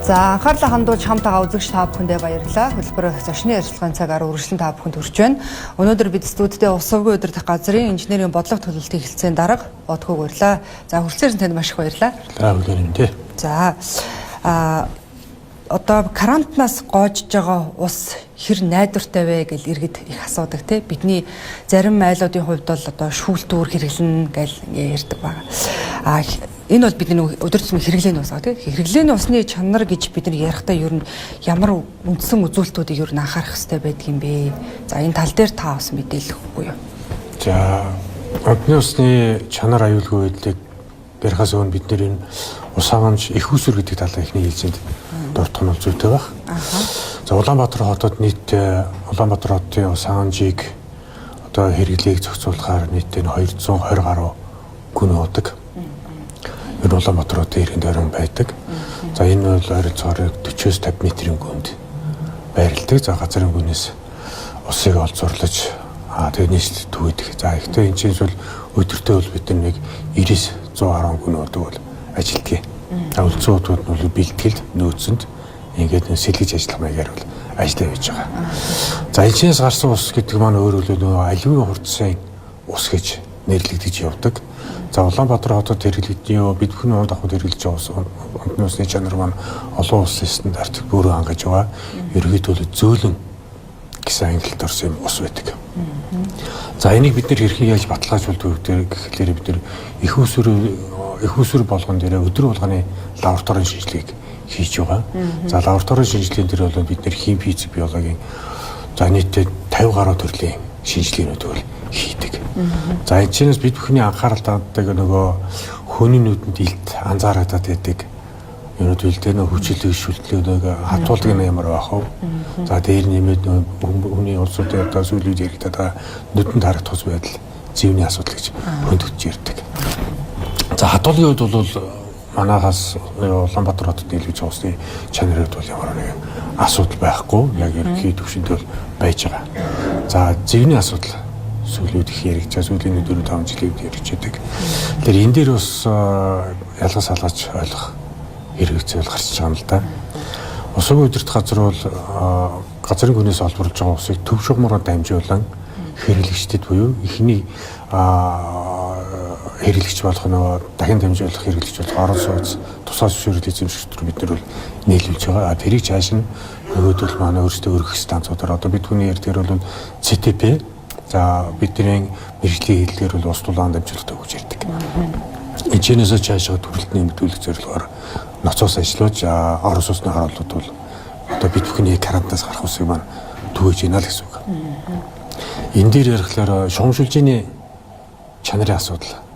За анхаарлаа хандуулж хамтаага үзэгч та бүхэндээ баярлалаа. Хөтөлбөр зочны ярилцлагын цагаар үргэлжлэн та бүхэнд хүрч байна. Өнөөдөр бид студидээ ус увгийн удирдах газрын инженерийн бодлого төлөвлөлтийн хэлтсийн дарга Бодхог баярлалаа. За хүрэлцээрсэн танд маш их баярлалаа. Баярлалаа. За одоо карантинаас гоожж байгаа ус хэр найдвартай вэ гэж иргэд их асуудаг тий. Бидний зарим айлуудын хувьд бол одоо шүүлтүүр хэрэглэнэ гэж ярьдаг байна. Энэ бол бидний өдөр тутмын хэрэглээний ус тий. Хэрэглээний усны чанар гэж бид нар ярихдаа ер нь ямар үндсэн үзүүлэлтүүдийг ер нь анхаарах хэрэгтэй байдаг юм бэ? За энэ тал дээр та бас мэдээлэх үгүй юу? За одны усны чанар аюулгүй байдлыг барихаас өмнө бид нэр энэ ус хангамж их усүр гэдэг талаа ихний хэлцээнд дуртах нь зүйтэй байх. За Улаанбаатар хотод нийтдээ Улаанбаатар хотын ус хангамжийг одоо хэрэглээг зохицуулахаар нийтдээ 220 гаруй гүн удаг. Энэ Улаанбаатар хотын иргэн дөрөн байдаг. За энэ бол ойролцоогоор 40-50 метрийн гүнд байрладаг. За газрын гүнээс усыг олзуурлаж тэгээ нийслэл түгээдэг. За ихтэй энэ чинь бол өдөртөө бол бид нэг 90-110 гүн удаг бол ажилтгий. Үлцүүдүүд нь бэлтгэлд нөөцөнд ингээд сэлгэж ажиллах маягаар бол ажиллаа хийж байгаа. За энэчнээс гарсан ус гэдэг маань өөрөөр хэлбэл аливаа хурцсан ус гэж нэрлэгдэж явдаг. За Улаанбаатар хотод хэрэглэгдэн бид бүхэн унд авахд хэрэглэж байгаа ус умдны усны чанар маань олон улсын стандарт бүрөө хангаж байгаа. Ерөнхийдөө зөөлөн гэсэн ангилалд орсон юм ус байдаг. За энийг бид нэр хэрхэн яаж баталгаажуулдаг гэхээр бид нэр их усүр болгон дээр өдөр болгоны лабораторийн шинжилгээг хийж байгаа. За лабораторийн шинжилгээнд дээр бол бид нэр хим физик биологийн за нийтдээ 50 гаруй төрлийн шинжилгээнүүд бол хийдэг. За энэ чинээс бид бүхний анхаарал татдаг нөгөө хүний нүдэнд илт анзаарагдаад байдаг. Ерөнхийдөө тэ нөх хүчил шүлтлэг хатуулдаг нь ямар байх вэ? За дээр нэмээд хүний улсуудын одоо сүүлийн үед яригдаад байгаа нүдэнд харагдах тус байдал зэвний асуудал гэж хөндөгдөж ярьдаг. За хатуулгын үед бол манайхаас Улаанбаатар хотод нийлүүлж байгаа усны чанарууд бол ямар нэгэн асуудал байхгүй. Яг ерөнхий төвшөнд бол байж байгаа. За зэвний асуудал сүүлийн их яригдж байгаа. Сүүлийн 4-5 жилийн үед яригдж байдаг. Тэгэхээр энэ дээр бас ялгаж салгаж ойлгох хэрэгцээ бол гарч байгаа юм л да. Ус увгийн удирдах газар бол газрын гүнээс олборлож байгаа усыг төв шугамраар дамжуулан хэрэглэгчдэд буюу ихний хэрэглэгч болох нөгөө дахин дамжуулах хэрэглэгч болох орон сууц тусгай зөвшөөрлөлийн эзэмшигчдэр бид нар бол нийлүүлж байгаа. Тэрийг цааш нь нөгөөдөл манай өөрсдөө өргөх станцуудаар одоо бид хүний ярьдгээр бол CTP за бидний мэргэжлийн хэллэгээр бол ус дулаан дамжуулалт өгч ярьдаг. Энэчнээс цаашаа төрөлтний нэмэгдүүлэх зорилгоор ноцоос ажиллаж орон сууцны харуулууд бол одоо бид бүхний карантинаас гарах усыг маань түгэж ийна л гэсэн үг. Энэ дээр ярихлаар шугамшилжийн чанарын асуудал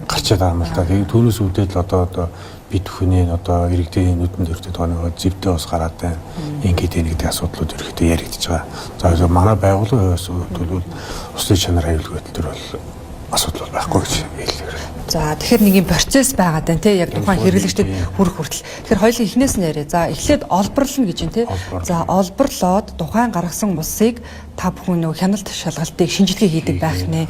гарчаад байгаа юм л да. Тэгээд түүнээс үүдэл одоо бид бүхний одоо иргэдийн нүдэнд өртөд байгаа нэг зэвтэй ус гараад байна. Ингээд энэ гэдэг асуудлууд ерөөхдөө яригдж байгаа. За манай байгууллагын хувьд усны чанар аюулгүй байдал төр бол асуудал байхгүй гэж хэллээ. За тэгэхээр нэг юм процесс байгаад байна тий яг тухайн хэрэглэгчдэд хүрэх хүртэл. Тэгэхээр хоёулын эхнээс нь яриа. За эхлээд олборлно гэж байна тий. За олборлоод тухайн гаргасан усыг та бүхэн нөгөө хяналт шалгалтыг шинжилгээ хийдэг байх нэ.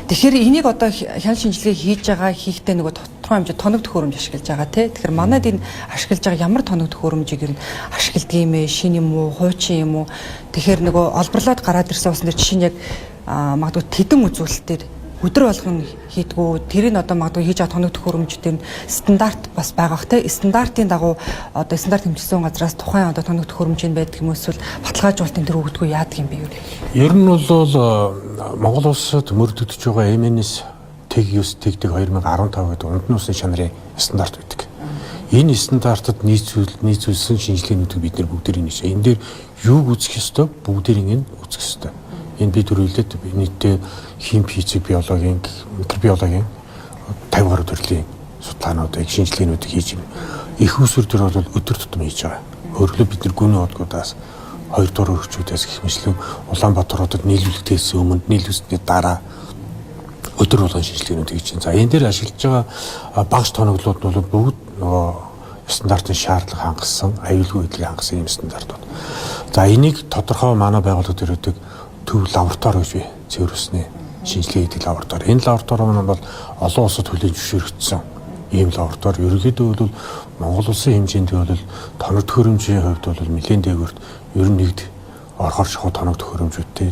Тэгэхээр энийг одоо хяналт шинжилгээ хийж байгаа хийхдээ нөгөө тодорхой хэмжээ тоног төхөөрөмж ашиглаж байгаа тий. Тэгэхээр манайд энэ ашиглаж байгаа ямар тоног төхөөрөмжийг ер нь ашигладаг юм бэ? Шин юм уу, хуучин юм уу? Тэгэхээр нөгөө олборлоод гараад ирсэн усны жишээ нь яг магадгүй тэдэн үзүүлэлтээр өдөр болгон хийдгүү тэрийг одоо магадгүй хийж байгаа тоног төхөөрөмжтэй стандарт бас байгаа хэ стандартын дагуу одоо стандарт хэмжсэн газраас тухайн одоо тоног төхөөрөмж байдаг юм эсвэл баталгаажуулалтын төр өгдөггүй яадаг юм бэ юу? Ер нь бол Монгол улсад мөрдөгдөж байгаа MNS TEG-9 тэгдэг 2015 гэдэг умдны усны чанарын стандарт байдаг. Энэ стандартад нийцүүлсэн шинжилгээнүүдийг бид нар бүгдээр нээсэн. Энэ дээр юуг үзэх ёстой? Бүгдээр ингэ үзэх ёстой. Энэ бид төрөлд нийтдээ хим физик биологийн микробиологийн 50 гаруй төрлийн судалгаануудыг шинжилгээнүүдийг хийж байна. Их усүр төр бол өдөр тутам хийж байгаа. Өөрөлдөө бид нар гүний одгуудаас 2 дугаар өргөчүүдээс гэх мэтлэн Улаанбаатар хотод нийлүүлэлтээс өмнө нийлүүлсэний дараа өдөр болгон шинжилгээнүүд хийж байна. За энэ дээр ашиглаж байгаа багш тоноглууд бол бүгд нөгөө стандартын шаардлага хангасан, аюулгүй байдлыг хангасан юм стандартууд. За энийг тодорхой манай байгууллагад өрөөдөг төв лаборатори гэж цэвэрлэсний шинжилгээ хийдэг лаборатори. Энэ лаборатори маань бол олон улсад хүлээн зөвшөөрөгдсөн ийм лаборатори ерөнхийдөө бол Монгол улсын хэмжээнд бол тоног төхөөрөмжийн хувьд бол нэлээд дээгүүрт ер нь нэгд орохоор шахуу тоног төхөөрөмжүүдтэй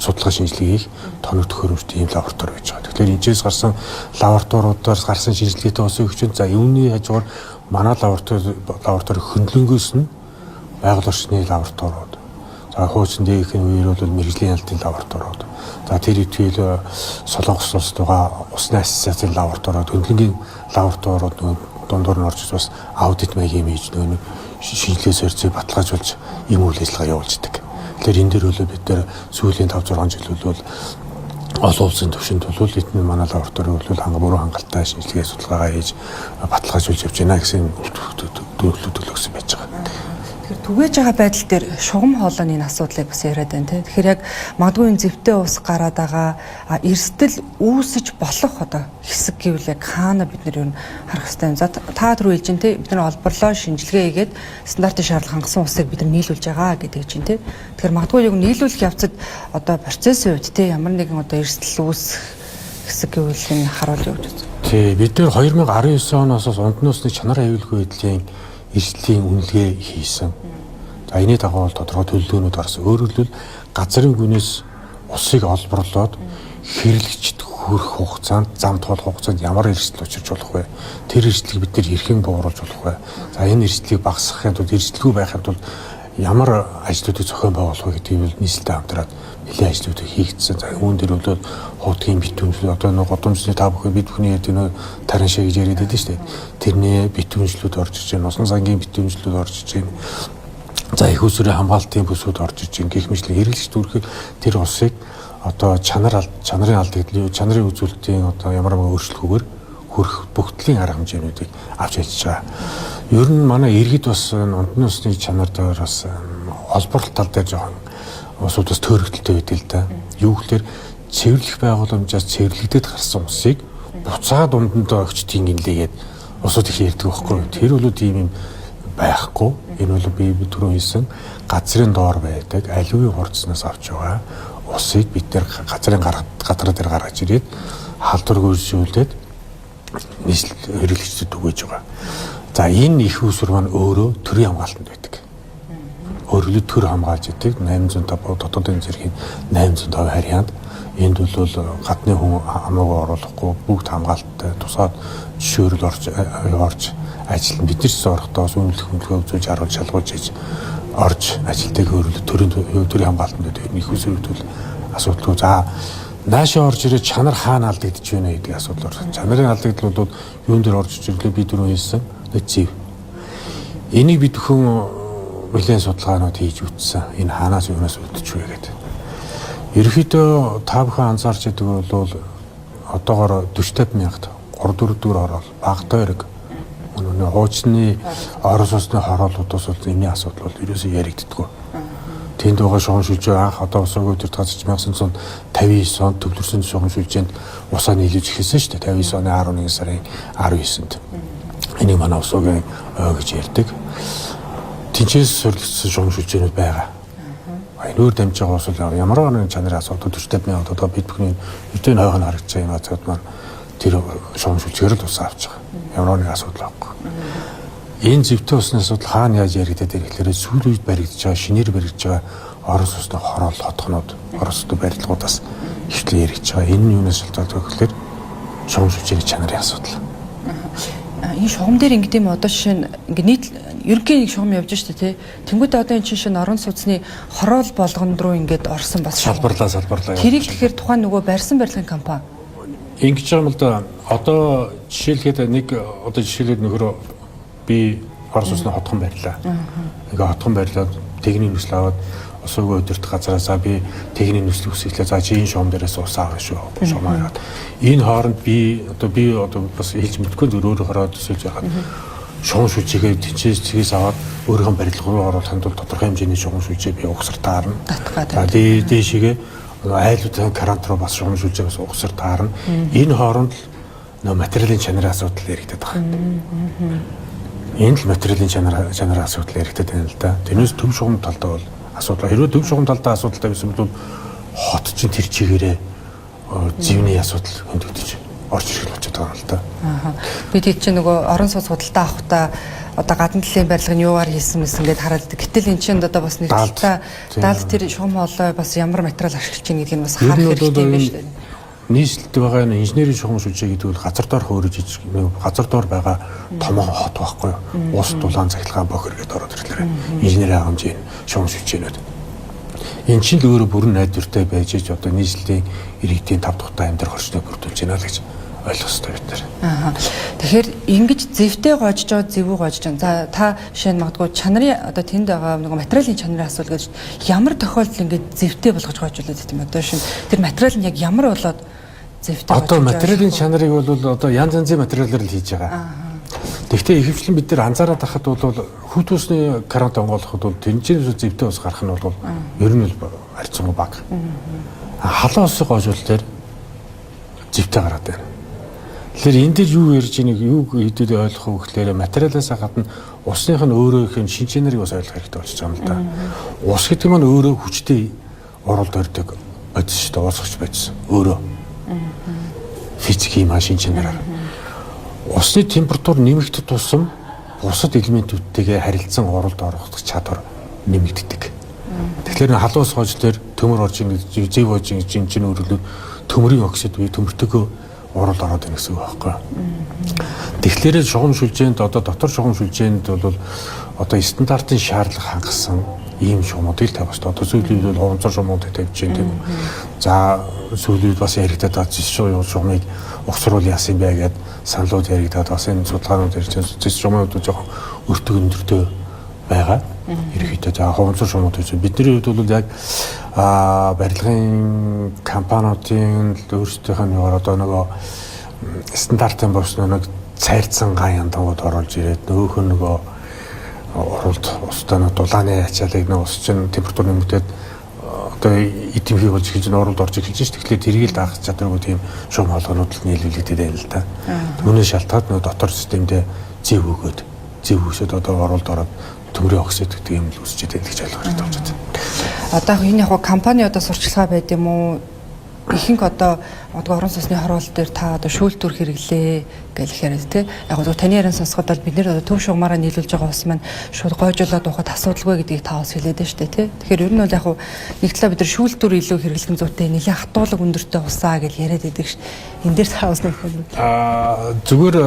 судалгаа шинжилгээ хийх тоног төхөөрөмжтэй ийм лаборатори байж байгаа. Тэгэхээр энэчээс гарсан лабораториудаас гарсан шинжилгээтэй ус өгч за юуны хажуугаар манай лаборатори хөндлөнгөөс нь байгаль орчны лабораториуд. За хуучин дээгхийн үеэр бол мэрэгжлийн ялтын лабораториуд. За тэр итгэл Солонгос улсад байгаа усны ассоциацийн лабораториуд, хөндлөнгийн лабораториуд дундуур нь орж бас аудит маягийн хийж нэг шинжилгээ сөрцөө баталгаажуулж ийм үйл ажиллагаа явуулждаг. Тэгэхээр энэ дээр бол бид нэр сүүлийн 5-6 жил бол олон улсын түвшинд бол эдгээр манай лаборатори бол буруу хангалттай шинжилгээ судалгаагаа хийж баталгаажуулж явж байна гэсэн төлөвлөлт өгсөн байж байгаа. Тэгэхээр түгээж байгаа байдал дээр шугам хоолойны энэ асуудлыг бас яриад байна тийм. Тэгэхээр яг магадгүй энэ зэвтэй ус гараад байгаа эрсдэл үүсэж болох одоо хэсэг гэвэл яг хаана бид нэр юу харах хэрэгтэй юм. За та түрүү хэлж дээ тийм бид нар олборлоо шинжилгээ хийгээд стандартын шаардлага хангасан усыг бид нар нийлүүлж байгаа гэдэг чинь тийм. Тэгэхээр магадгүй яг нийлүүлэх явцад одоо процессын үед тийм ямар нэгэн одоо эрсдэл үүсэх хэсэг гэвэл энэ харуулъя гэж байна. Тий бид нэр 2019 оноос унтны усны чанар аюулгүй байдлын эрсдлийн үнэлгээ хийсэн. За энэний дагуу тодорхой төлөвлөгөөнүүд гарсан. Өөрөөр хэлбэл газрын гүнээс усыг олборлоод хэрэглэгчд хүрэх хугацаанд зам тоолох хугацаанд ямар эрсдэл учирч болох вэ? Тэр эрсдлийг бид нэр хэрхэн бууруулж болох вэ? За энэ эрсдлийг багасгахын тулд эрсдэлгүй байхын тулд ямар ажлуудыг зохион байгуулах вэ гэдгийг бол нийслэлтэй хамтраад нэлээд ажлуудыг хийгдсэн. За үүн дээр бол хуудгийн битүүнжлүүд одоо нэг годомжны та бүхэн бид бүхний гэдэг тарин шиг гэж яриад байдаг шүү дээ. Тэрний битүүнжлүүд орж иж байна. Усан сангийн битүүнжлүүд орж иж байна. За их усрын хамгаалтын бүсүүд орж иж байна. Гэх мэтлэн хэрэглэгч төрхөд тэр усыг одоо чанарын алдагдлын чанарын үзүүлэлтийн одоо ямар өөрчлөлгүйгээр хүрэх бүгдлийн арга хэмжээнүүдийг авч ажиллаж байгаа. Ер нь манай иргэд бас унтны усны чанар дээр бас олборлолт тал дээр жоохон усуудаас төөрөгдөлтэй байдаг л да. Юу гэхээр цэвэрлэх байгууламжаас цэвэрлэгдээд гарсан усыг буцаад дундаа өгчдгийг инлээгээд усууд их ярьдаг байхгүй. Тэр бол тийм юм байхгүй. Энэ бол би түрүү хэлсэн газрын доор байдаг аливаа хурцнаас авч байгаа усыг бид нэр газрын гадар дээр гаргаж ирээд халдвар гүйцүүлээд нийслэл хэрэглэгчдэд түгээж байгаа. За энэ их усур маань өөрөө төрийн хамгаалтанд байдаг. Өөрөлд төр хамгаалж идэг 850 дотоодын зэргийн 850 харьяанд энд бол гадны хүн хамаагүй оруулахгүй бүгд хамгаалттай тусаад жишөөрөл орж ажиллана. Бид нар ч орохдоо үнэлэх хөндлөгөө үзүүлж харуулж шалгуулж хийж орж ажилтайг өөрөлд төрийн хамгаалтанд байдаг. Их усрүүд асуудалгүй. За наашаа орж ирээд чанар хаана алдагдж байна гэдэг асуудал орсон. Чанарын алдагдлуудад юун дээр орж ирлээ бид түрүү хэлсэн. Зэв. Энийг бид хүн бүлээн судалгаанууд хийж үтсэн. Энэ хаанаас юунаас үүдэж вэ гэдэг. Ерөнхийдөө та бүхэн анзаарч байгаа бол одоогоор 40-50 мянгад 3-4 дүүр орол багтаа эрг. Өнөө хуучны орос усны хороолуудаас бол энэний асуудал бол ерөөсөө яригддаггүй. Тэнд байгаа шугам шүлжээ анх одоо усаагүй төр тазч 1959 онд төвлөрсөн шугам шүлжээнд усаа нийлүүлж эхэлсэн шүү дээ. 59 оны 11 сарын 19-нд. Энийг манай усаагийн гэж ярьдаг. Тэнцээс сурлагдсан шугам шүлжээнүүд байгаа. Энээр дамжиж байгаа ус бол ямар нэгэн чанарын асуудал 40-50 мянгад одоо бид бүхний өдөө хойгоо харагдаж байгаа юм азад маань тэр шугам шүлжээр л ус авч байгаа. Ямар нэгэн асуудал байхгүй. Энэ зэвтэй усны асуудал хаана яаж яригдаад ирэхлээр сүүл үед баригдаж байгаа, шинээр баригдаж байгаа орос усны хороол хотгонууд, орос усны барилгуудаас ихтэй яригдаж байгаа. Энэ нь юунаас шалтгаалдаг вэ гэхээр шугам шүлжээний чанарын асуудал. Энэ шугам дээр ингэдэм одоо жишээ нь ингээ нийт ерөнхийн нэг шугам явж штэ тий. Тэнгүүд одоо энэ чинь орон сууцны хороол болгонд руу ингээд орсон бас салбарлаа. Тэрийг тэгэхээр тухайн нөгөө барьсан барилгын компани ингэж байгаа юм л да. Одоо жишээлхэд нэг одоо жишээлээд нөхөр би орос усны хотгон барьлаа. Ингээ хотгон барьлаад техникийн нөхцөл аваад усуугүй өдөрт газараасаа би техникийн нөхцөл үсгэлээ. За чи энэ шугам дээрээс ус авах шүү. Шугам аваад. Энэ хооронд би одоо бас хэлж мэдэхгүй зөв өөрөө хороод төсөлж яхад шугам шүлжээгээ тэнцээс цэгээс аваад өөрийнхөө барилга руу оруулахын тулд тодорхой хэмжээний шугам шүлжээ би угсар таарна. За дээшээгээ айлуудын карант руу бас шугам шүлжээ бас угсар таарна. Энэ хооронд нөө материалын чанарын асуудал яригдаад байгаа. Энэ л материалын чанарын асуудал яригдаад байна л да. Тэрнээс төв шугам талдаа бол асуудал. Хэрвээ төв шугам талдаа асуудалтай байсан бол хот чинь тэр чигээрээ зэвний асуудал хөндөгдөж орж ирэх болчиход байгаа юм л да. Би тийч нөгөө орон сууц худалдаа авахдаа одоо гадна талын барилга нь юугаар хийсэн мэс ингээд хараад гэтэл эн чинь одоо бас нэг даалд тэр шугам хоолой бас ямар материал ашиглаж чинь гэдгийг бас харах хэрэгтэй юм байна шүү дээ. Нийслэлд байгаа энэ инженерийн шугам шүлжээ гэдэг бол газар доор хөөрөж газар доор байгаа томоохон хот байхгүй юу? Ус дулаан цахилгаан бохир гэдээ ороод ирлээ. Инженерийн хангамжийн шугам шүлжээнүүд. Энэ чинь л өөрөө бүрэн найдвартай байж иж одоо нийслэлийн иргэдийн тав тухтай амьдрах орчныг бүрдүүлж байна л гэж ойлгох хэрэгтэй бид нар. Тэгэхээр ингэж зэвтэй гоожж байгаа зэвүү гоожж байгаа. За та жишээ нь магадгүй чанарын одоо тэнд байгаа нэг материалын чанарын асуудал гэж ямар тохиолдол ингэж зэвтэй болгож гоожуулаад байт юм одоо шин тэр материал нь яг ямар болоод зэвтэй гоожж байгаа. Одоо материалын чанарыг бол одоо янз янзын материалаар л хийж байгаа. Гэхдээ ихэвчлэн бид нар анзаараад байхад бол хүт усны карант онгойлгоход бол тэнцэнээс зэвтэй ус гарах нь бол ер нь л харьцангуй бага. Халуун усыг гоожвол тэр зэвтэй гараад байна. Тэгэхээр энэ дээр юу ярьж байгааг юу хэдүүд ойлгох вэ гэхээр материалаас гадна усных нь өөрөө их шинжлэхийг бас ойлгох хэрэгтэй болчихж байгаа юм л да. Ус гэдэг нь өөрөө хүчтэй оролт өрдөг бодис шүү дээ, уусгч бодис өөрөө. Физикийн машин шинжээр. Усны температур нэмэгдэх тусам бусад элементүүдтэйгээ харилцан оролт орох чадвар нэмэгддэг. Тэгэхээр халуун ус гоож дээр төмөр орж ингэж зэв гоож ингэж чинь өөрөлд төмөрийн оксид буюу төмөртөгөө оролт ороод ирэх гэсэн үг байхгүй. Тэгэхээр шугам шүлжээнд одоо дотор шугам шүлжээнд бол одоо стандартын шаардлага хангасан ийм шугамуудыг тавьж байна. Одоо сүүлийн үед бол хуванцар шугамуудыг тавьж байна тийм. За сүүлийн үед бас яригдаад байгаа шугамыг угсруулах яасан бэ гэдэг саналууд яригдаад бас энэ судалгаанууд ярьж байгаа. Шугамууд жоохон өртөг өндөртэй байгаа. Ерөнхийдөө за хуванцар шугамууд гэж бидний хувьд бол яг барилгын компаниудын өөрсдийнх нь одоо нөгөө стандартын бос нэг цайрцсан ган яндангууд оруулж ирээд нөөх нөгөө оролт устдаа дулааны ачаалыг нэг ус чинь температур нэмэгдээд одоо эдэмхий болж эхэлж оролт орж эхэлж шүү. Тэгэхээр тэрийг даах чадваргүй тийм шугам хоолойнууд л нийлүүлэгдээд байна л да. Түүнээс шалтгаад нөгөө дотор системдээ зэв өгөөд зэв өсөд одоо оролт ороод төмрийн оксид гэдэг юм л үсчээд байдаг гэж ойлгох хэрэгтэй болж байна. Одоо энэ яг компани одоо сурчлагаа байд юм уу? Ихэнх одоо орон сууцны хороолт дээр та одоо шүүлтүр хэрэглээ гэж яриад тий. Яг одоо таны яран сонсоход бол бид нэр одоо төв шугамаараа нийлүүлж байгаа ус маань шууд гойжуулаад ухад асуудалгүй гэдгийг та бас хэлээд байна шүү дээ тий. Тэгэхээр ер нь бол яг нэг талаа бид нар шүүлтүр илүү хэрэглэх нь зүйтэй нэлээд хатуулаг өндөртэй усаа гэж яриад байдаг ш. Энд дээр та бас нэг зүгээр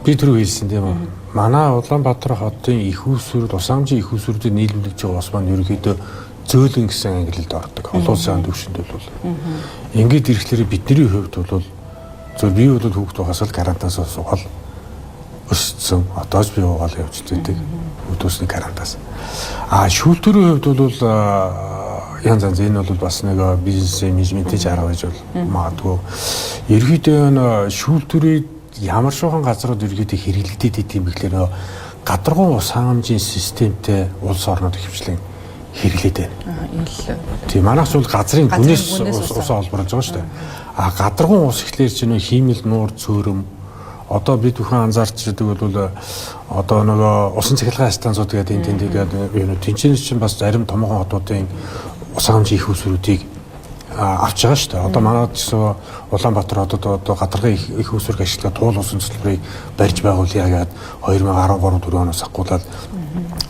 би түрүү хэлсэн тийм үү. Манай Улаанбаатар хотын их усүрд усаамжийн их усүрдэд нийлүүлж байгаа ус маань ерөөдөө зөөлөн гэсэн ангилалд ордог. Олон улсын төвшөнд бол ингээд ирэхлээр бидний хувьд бол зөв би бол хүүхд тухаас л гарантаас суугаад өссөн. Одоож би уугаал явж байдаг. Өдөөсний гарантаас. Шүүлтүрийн хувьд бол янз янз энэ бол бас нэг бизнес менежментийн арга гэж бол магадгүй. Ерөнхийдөө шүүлтүрийн ямар шуухан газрууд ерөнхийдөө хэрэглэгдээд идэм бэхлээр гадаргуун ус хангамжийн системтэй улс орнууд хөвчлэн хэрэглээд байна. Тийм манайх зүйл газрын гүнээс усаа олборлож байгаа шүү дээ. Гадаргуун ус ихлээр чинь хиймэл нуур цөөрөм одоо бид бүхэн анзаарч байдаг бол одоо нөгөө усан цахилгаан станцууд гэдэг энэ тэндэгээд юу тэнцэнэс чинь бас зарим томоохон хотуудын ус хангамжийн их усруудыг авч байгаа шүү дээ. Одоо манай гэсэн Улаанбаатар хотод одоо гадаргын их усрыг ашиглаад туул усан цэцлбэрийг барьж байгуулъя гэдэг 2013-4 оноос ахгуулаад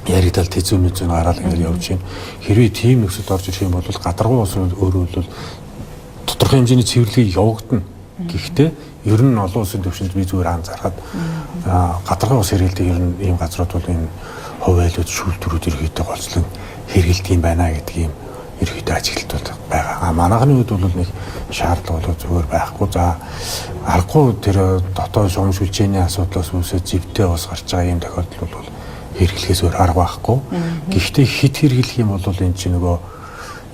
яригдал тэзүүн мэдзүүн гараад ингээд явж байна. Хэрвээ тийм нөхцөлд орж ирэх юм бол гадаргуун ус өөрөө бол тодорхой хэмжээний цэвэрлэгийг явагдана. Гэхдээ ер нь олон улсын төвшөнд би зүгээр анзаараад гадаргуун ус хэрэглэдэг ер нь ийм газрууд бол энэ ховойлууд шүүлтүрүүд ерөөдөө голцлон хэрэглэдэг юм байна гэдэг юм ерөөдөө ажиглалт байгаа. Манайхны үед бол нэг шаардлага бол зүгээр байхгүй. За аргагүй тэр дотоод шугам шүлжээний асуудлаас үүсээд зэвтэй ус гарч байгаа юм тохиолдол бол хэрэглэхээс өөр арга байхгүй. Гэхдээ хит хэрэглэх юм бол энэ чинь нөгөө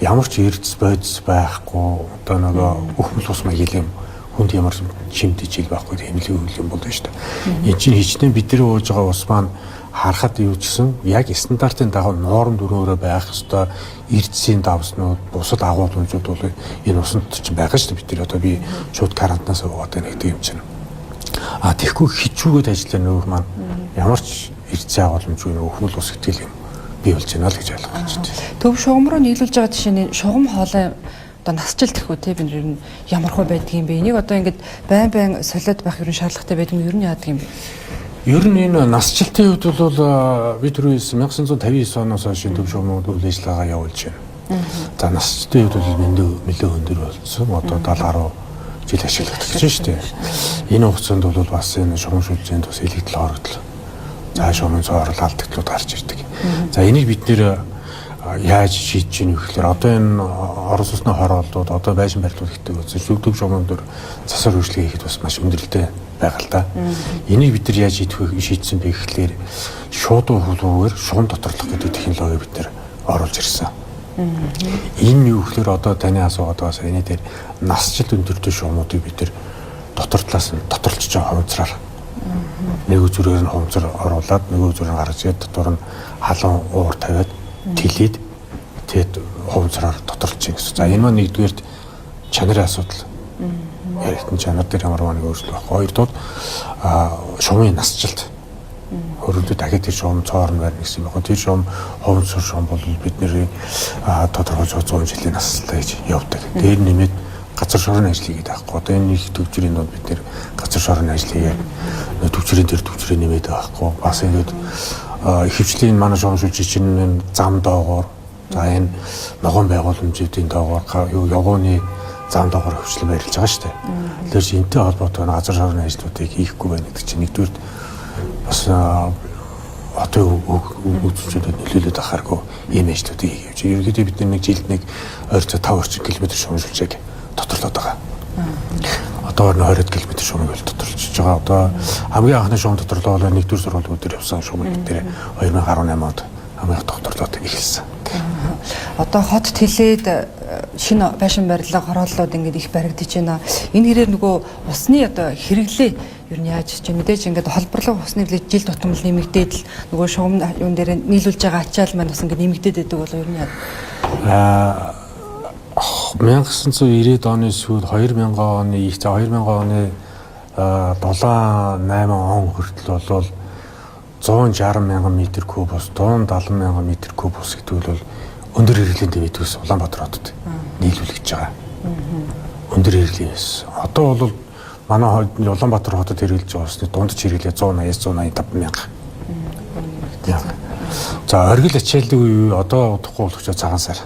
ямар ч эрдэс бодис байхгүй. Одоо нөгөө өхмөл ус маяг юм хүнд ямар чимдэж ил байхгүй тийм л юм болдог шүү дээ. Энэ чинь хичнээн бидний ууж байгаа ус маань харахад юу ч гэсэн яг стандартын дагуу норм дөрөөрөө байх ёстой эрдэсийн давснууд бусад агуулгууд бол энэ усанд чинь байгаа шүү дээ. Бид тэр одоо би шууд карантинаас уугаад байна гэдэг юм чинь. Тэгэхгүй хичүүгээд ажиллах нөх маань ямар ч эрдэсийн агуулмжгүй өхмөл ус гэтэл юм бий болж байна л гэж ойлгож байна. Төв шугам руу нийлүүлж байгаа жишээ нь шугам хоолой одоо насжилт гэхүү те бид ер нь ямар хөө байдгийм бэ? Энийг одоо ингээд байн солиод байх ер нь шаардлагатай байдаг юм ер нь яадаг юм бэ? Ер нь энэ насжилтын хувьд бол би түрүүс 1959 оноос хойш төв шугамд үйл ажиллагаа явуулж байна. За насжилтын хувьд бол нэлээд өндөр болсон. Одоо 70 гаруй жил ашиглагдаж байна шүү дээ. Энэ хугацаанд бол бас энэ шугам шүлжээнд бас илэгдэл хорогдол. За шугамын цоорол алдагдлууд гарч ирдэг. За энийг бид нэр яаж шийдэж ийн вэ гэхээр одоо энэ орос усны хорооллууд одоо байшин барилуул гэдэг үзэж төв шугамд дөр засвар хөгжлийг хийхэд бас маш өндөрлөлтэй байгаа л да. Энийг бид нар яаж шийдсэн бэ гэхлээр шууд хөлөөр шугам доторлох гэдэг технологи бид нар оруулж ирсэн. Энэ юу гэхээр одоо таны асуугаад байгаа энэ дээр насжилт өндөртэй шугамуудыг бид нар дотортлаас нь доторлж байгаа хувцраар нэг үзүүрээр нь хувцар оруулаад нэг үзүүрээр гаргаж ирээд дотор нь халуун уур тавиад тэлээд тэгэд хувцраар доторлж чинь гэсэн. За энэ маань нэгдүгээр чанарын асуудал. Яригдсан чанар дээр ямар нэг өөрчлөлт байхгүй. Хоёрдугаар шугамын насжилт. Өөрөлдөө дахиад тэр шугам цоор нь барьна гэсэн юм байна. Тэр шугам хувцар шугам бол бидний тодорхой 100 жилийн наслалтай гэж явдаг. Дээр нэмээд газар шорын ажлыг гэдэг байхгүй. Одоо энэ их төвчрийн донд бид нэр газар шорын ажлыг төвчрийн дээр төвчрээ нэмээд байгаа байхгүй. Бас ингээд ихэвчлэн манай шугам шүлжээ чинь зам доогоор за энэ ногоон байгууламжуудын доогоор явгооны зам доогоор хөвчлэн барилж байгаа шүү дээ. Тэгэхээр чи энэтэй холбоотой газар шорын ажлуудыг хийхгүй байна гэдэг чинь нэгдүгээр бас одоо үзүүлэлтэд нөлөөлөд ахааргүй ийм ажлуудыг хийж. Ерөнхийдөө бид нэг жилд нэг ойрцоо 5 орчим километр шугам шүлжээг доторлоод байгаа. Одоо 20 км шугамыг доторлж байгаа. Одоо хамгийн анхны шугам доторлоо бол 1-р сургуулийн өдөр явсан шугамыг дээр 2018 онд хамгийн доторлоод эхэлсэн. Одоо хот тэлээд шинэ байшин барилга хорооллууд ингээд их баригдаж байна. Энэ хэрээр нөгөө усны одоо хэрэглээ ер нь яаж ч мэдээж ингээд холборлого усны хэрэглээ жил тутамд нэмэгдээд л нөгөө шугам юун дээр нийлүүлж байгаа ачаал маань бас ингээд нэмэгдээд байдаг бол ер нь яа 1990-ад оны сүүл 2000 оны 7-8 он хүртэл бол 160 мянган метр куб ус, 170 мянган метр куб ус гэдэг бол өндөр хэрэглээнд дэвтгээс Улаанбаатар хотод нийлүүлэгдэж байгаа. Өндөр хэрэглээ байсан. Одоо бол манай Улаанбаатар хотод хэрэглэж байгаа усны дундч хэрэглээ 180-185 мянга. За оргил ачааллын үе одоо удахгүй болох ч цагаан сар.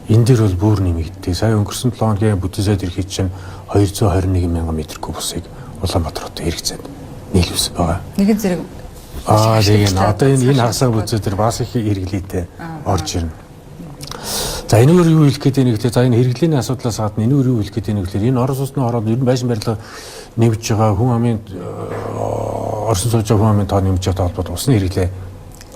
Энэ дээр бол бүр нэмэгддэг. Сая өнгөрсөн 7 хоногийн бүтэн сайд ирэхэд чинь 221 мянган метр куб усыг Улаанбаатар хотод хэрэгцээд нийлүүлсэн байгаа. Нэгэн зэрэг тэгээд одоо энэ хагасаа үзээ дээр бас их хэрэглээтэй орж ирнэ. За энэ өөр юу хэлэх гээд байна гэхлээр за энэ хэрэглээний асуудлаас гадна энэ өөр юу хэлэх гээд байна гэхлээр энэ орос усны хороод ер нь байшин барилга нэмж байгаа хүн амын орсон сууж байгаа хүн амын тоо нэмж байгаа холбоотой усны хэрэглээ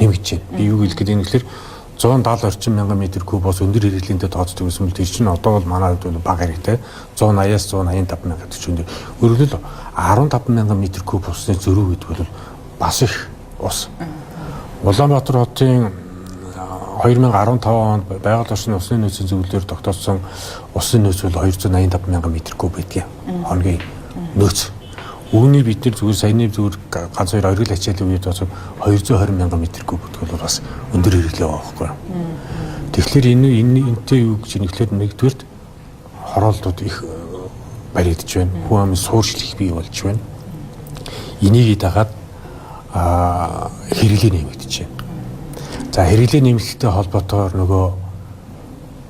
нэмэгдэж байна. Би юу хэлэх гээд байна гэхлээр 170 орчим мянган метр куб ус өндөр хэрэглээтэй тооцдог гэсэн бол тэр чинь одоо бол манай хувьд бол бага хэрэгтэй 180-аас 185 мянга гэдэг чинь өөрөлдөл 15 мянган метр куб усны зөрүү гэдэг бол бас их ус. Улаанбаатар хотын 2015 онд байгаль орчны усны нөөцийн зөвлөлөөр тогтоосон усын нөөц бол 285 мянган метр куб гэдэг хоногийн нөөц. Үүнийг бид нар зүгээр саяны зүгээр ганц хоёр оргил ачааллын үед бас 220 мянган метр куб гэдэг бол бас өндөр хэрэглээ байгаа байхгүй юу. Тэгэхээр энэтэй юу гэж нэхлээр нэгдүгээрт хорооллууд их баригдаж байна. Хүн амын суурьшил их бий болж байна. Энийг дагаад хэрэглээ нэмэгдэж байна. За хэрэглээ нэмэгдэлтэй холбоотойгоор нөгөө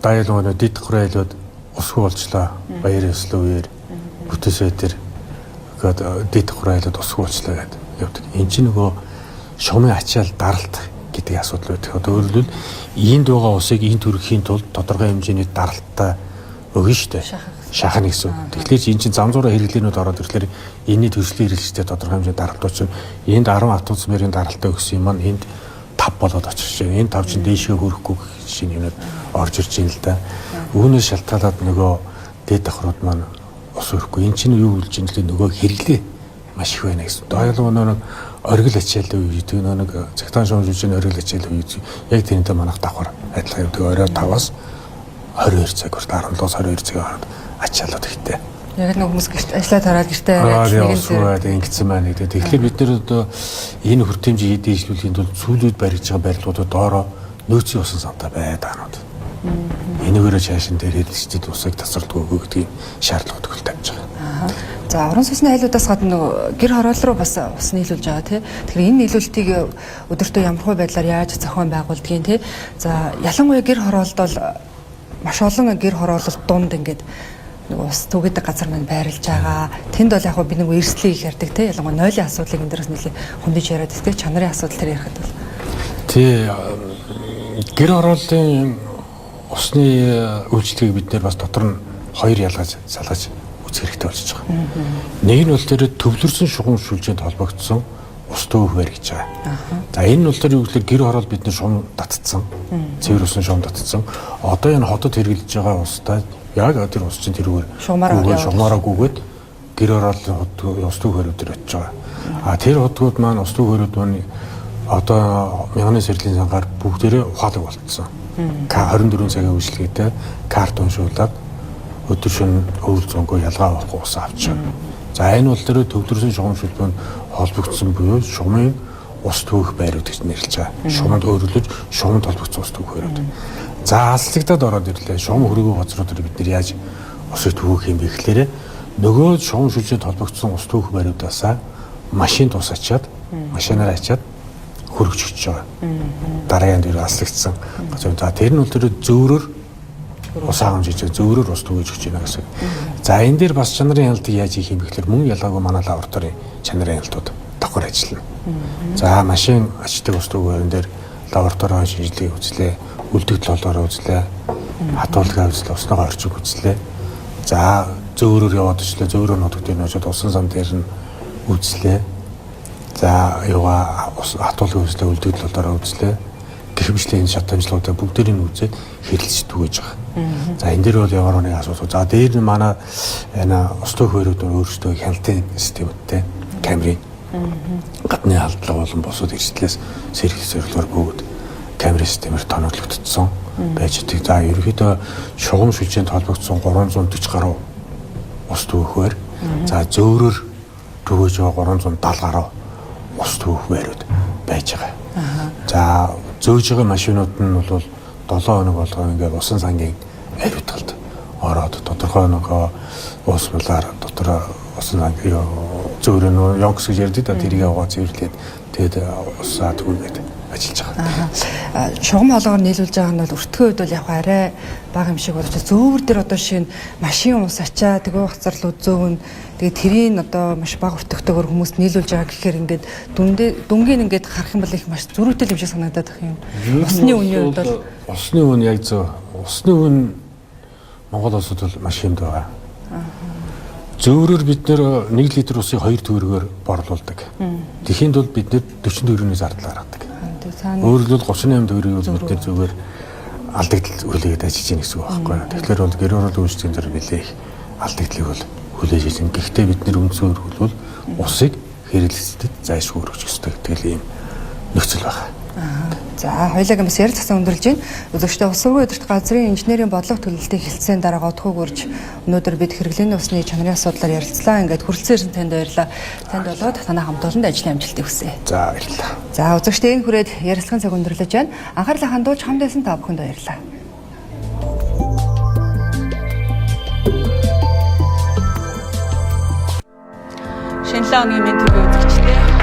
дайл нөгөө дэд хурайлууд усгүй болчлаа. Баяр ёслол үеэр бүтээсэй дээр дэд хурайлууд усгүй болчлаа гэдэг явдаг. Энд чинь нөгөө шугамын ачаал даралт гэдэг асуудал байдаг. Одоо өөрөлдвөл энд байгаа усыг энд төрөхийн тулд тодорхой хэмжээний даралттай өгнө шүү дээ. Шахна гэсэн. Тэгэхээр энэ чинь зам зураа хэрэглээнүүд ороод ирэхлээр энэний төрслийн хэрэглэлтэй тодорхой хэмжээний даралт учраас энд 10 автобус мэрийн даралттай өгсөн юм маань энд 5 болоод очиж байна. Энэ 5 чинь дээшээ хөрөхгүй шинэ юмнууд орж ирж байна л да. Үүнээс шалтгаалаад нөгөө дээд давхрууд маань ус өрөхгүй. Энэ чинь юу болж юм бэ? Нөгөө хэрэглээ маш их байна гэсэн. Дойлоо нэг оргил ачааллын үед нэг цагтаан шуумжийн оргил ачааллын үед яг тэрнтэй манайх давхар адилхан явдаг. Орой 5-аас 22 цаг хүртэл 17-аас 22 цагийн хооронд ачаалаад ихтэй. Яг нэг хүмүүс гэрт ажиллаад хараад гэртээ аваад ингэсэн байна гэдэг. Тэгэхээр бид нэр одоо энэ хүртээмжийг дээшлүүлэхийн тулд сүүлүүд барьж байгаа барилгуудад доороо нөөцийн усан сантай байдаанууд. Энэгээр өөрсдөө чаашин дээр хэлэлцдэг усыг тасралтгүй гэдгийг шаардлага төгөл тавьж байгаа. За орон сууцны айлуудаас гадна нөгөө гэр хороол руу бас ус нийлүүлж байгаа тий. Тэгэхээр энэ нийлүүлэлтийг өдөртөө ямархуу байдлаар яаж зохион байгуулдгийг тий. За ялангуяа гэр хороолд бол маш олон гэр хороололт дунд ингээд нөгөө ус түгээдэг газар маань байрлаж байгаа. Тэнд бол яг би нөгөө эрсдлийг ярьдаг тий. Ялангуяа нойлын асуудлыг энэ дээрээс нэлээ хөндөж яриад тий. Чанарын асуудал төр ярихад бол тий гэр хорооллын усны үйлчлэгийг бид нэр бас дотор нь хоёр ялгаж салгаж үзэх хэрэгтэй болж байгаа. Нэг нь бол тэр төвлөрсөн шугам шүлжээнд холбогдсон ус төвөх байр гэж байгаа. За энэ нь бол тэр юу гэхээр гэр хороол бид нэр шум татцсан. Цэвэр усан шум татцсан. Одоо энэ хотод хэрэглэж байгаа устай яг тэр ус чинь тэрүүгээр шугамаараа гүгээд гэр хорооллын ус төвөх байрууд дээр очиж байгаа. А тэр хотгууд маань ус төвөх байрууд маань одоо мянганы сэрлийн сангаар бүгдээрээ ухаалаг болцсон. К24 цагийн үйлчлэгээтэй карт уншуулад өдөр шөнө өвөл зөнгөө ялгаа авахгүй ус авч байгаа. За энэ бол тэр төвлөрсөн шугам шүлбэнд холбогдсон буюу шугамын ус төвөх байрууд гэж нэрлэж байгаа. Шугамд өөрөлдөж шугамд холбогдсон ус төвөх байрууд. За алслагдаад ороод ирлээ. Шугам хөргөө газруудаар бид нар яаж усыг төвөх юм бэ гэхлээрэ нөгөө шугам шүлжээнд холбогдсон ус төвөх байруудаасаа машинд ус ачаад машинаар ачаад хөргөж өгч байгаа. Дараагийн дээр алслагдсан. За тэр нь бол тэр зөөрөөр ус хаамжиж зөөрөөр ус түгэж өгч байна гэсэн. За энэ дээр бас чанарын хяналтыг яаж хийх юм бэ гэхээр мөн ялгаагүй манай лабораторийн чанарын хяналтууд давхар ажиллана. За машин ачдаг ус түгээн дээр лабораторийн шинжилгээг үзлээ, үлдэгдэл холоороо үзлээ, хатуулгаа үзлээ, усныхаа орчиг үзлээ. За зөөрөөр яваад ичлээ, зөөрөөр нутагт нь очоод усан сан дээр нь үзлээ. За юугаа хатуулгаа үзлээ, үлдэгдэл холоороо үзлээ. Гэрхэмжлийн шат амжилтуудаа бүгдийг нь үзээд хэрэлж түгэж байгаа. За энэ дээр бол ямар нэг асуудал. За дээр нь манай энэ ус төвөх байрууд өөрсдөө хяналтын системтэй камерын гадны халдлага болон бусад эрсдлээс сэргэлээр бүгд камерын системээр тоноглогдсон байж байгаа. За ерөнхийдөө шугам шүлжээнд холбогдсон 340 гаруй ус төвөх байр. За зөөрөөр төгөөж байгаа 370 гаруй ус төвөх байрууд байж байгаа. За зөөж байгаа машинууд нь бол 7 хоног болгоо ингээд усан сангийн ариутгалд ороод тодорхой нөгөө уус булаар дотор усан санг зөөрөн ёнкс гэж ярьдаг да тэрийг аваад цэвэрлээд тэгээд усаа түгээд ажиллаж байгаа. Шугам хоолгоор нийлүүлж байгаа нь бол өртгөө үед бол яг арай бага юм шиг болж зөөвөр дээр одоо шинэ машин ус ачаа тэгээ хацарлууд зөөвн тэгээ тэрийн одоо маш бага өртөгтэйгээр хүмүүс нийлүүлж байгаа гэхээр ингээд дүнгийн ингээд харах юм бол их маш зөрүүтэй юм шиг санагдаад байх юм. Усны үнийн үед бол усны үн яг зөв. Усны үн Монгол улсад бол маш хэмд байгаа. Зөөврөөр бид нэр 1 литр усыг 2 төгрөгөөр борлуулдаг. Тэхинд бол бид нэр 40 төгрөгөөс зардал гаргадаг. Өөрөлдөл 38 төгрөгийг бид нэр зүгээр алдагдал хүлээгээд ажиллаж байгаа гэсэн үг байхгүй. Тэгэхээр бол гэр хорооллын үйлчлэгийн зар нэлээ их алдагдлыг бол хүлээж ирсэн. Гэхдээ бид нэр үндсээр хөлвөл усыг хэрэглэцэд зайлшгүй өргөж өсдөг гэдэг ийм нөхцөл байна. За хоёулаа гэмс ярил цасан өндөрлж байна. Үзэгчдээ ус сургууль өдөрт газрын инженерийн бодлого төлөвлөлтийг хэлсэн дараа годхог урьж өнөөдөр бид хэрэглээний усны чанарын асуудлаар ярилцлаа. Ингээд хүрэлцэн ирсэн танд баярлалаа. Танд болоод танай хамт олонд ажлын амжилтыг хүсье. За баярлалаа. За үзэгчдээ энэ хүрээд ярилцлагын цаг өндөрлөж байна. Анхаарлаа хандуулж хамт байсан та бүхэнд баярлалаа. Шинэлэн өдрийн мэнд төрийн үзэгчдээ